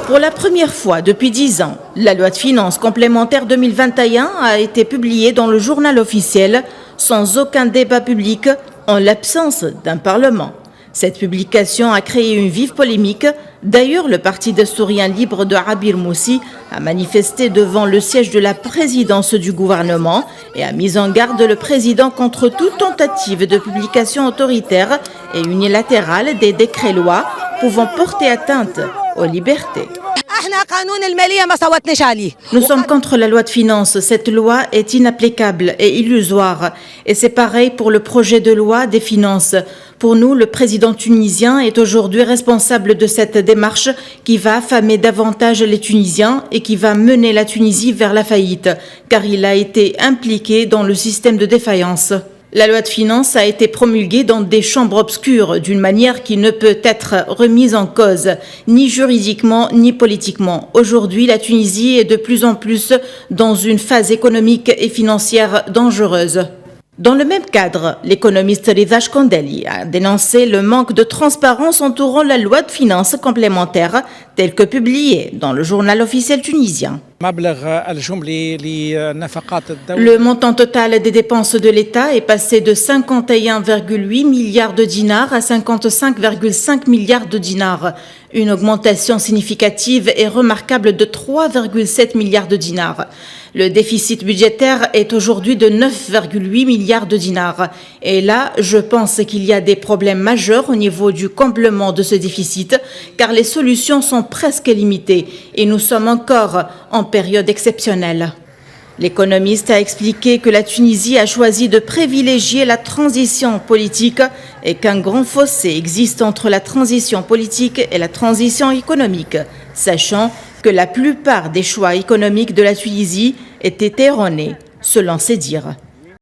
Pour la première fois depuis 10 ans, la loi de finances complémentaire 2021 a été publiée dans le journal officiel sans aucun débat public en l'absence d'un Parlement. Cette publication a créé une vive polémique. D'ailleurs, le parti d'Asturien libre de Abir Moussi a manifesté devant le siège de la présidence du gouvernement et a mis en garde le président contre toute tentative de publication autoritaire et unilatérale des décrets-lois pouvant porter atteinte aux libertés. Nous sommes contre la loi de finances. Cette loi est inapplicable et illusoire. Et c'est pareil pour le projet de loi des finances. Pour nous, le président tunisien est aujourd'hui responsable de cette démarche qui va affamer davantage les Tunisiens et qui va mener la Tunisie vers la faillite, car il a été impliqué dans le système de défaillance. La loi de finances a été promulguée dans des chambres obscures d'une manière qui ne peut être remise en cause, ni juridiquement ni politiquement. Aujourd'hui, la Tunisie est de plus en plus dans une phase économique et financière dangereuse. Dans le même cadre, l'économiste Rida Shkondeli a dénoncé le manque de transparence entourant la loi de finances complémentaire telle que publiée dans le journal officiel tunisien. Le montant total des dépenses de l'État est passé de 51,8 milliards de dinars à 55,5 milliards de dinars, une augmentation significative et remarquable de 3,7 milliards de dinars. Le déficit budgétaire est aujourd'hui de 9,8 milliards de dinars. Et là, je pense qu'il y a des problèmes majeurs au niveau du comblement de ce déficit, car les solutions sont presque limitées et nous sommes encore en période exceptionnelle. L'économiste a expliqué que la Tunisie a choisi de privilégier la transition politique et qu'un grand fossé existe entre la transition politique et la transition économique, sachant que la plupart des choix économiques de la Tunisie étaient erronés, selon ses dires.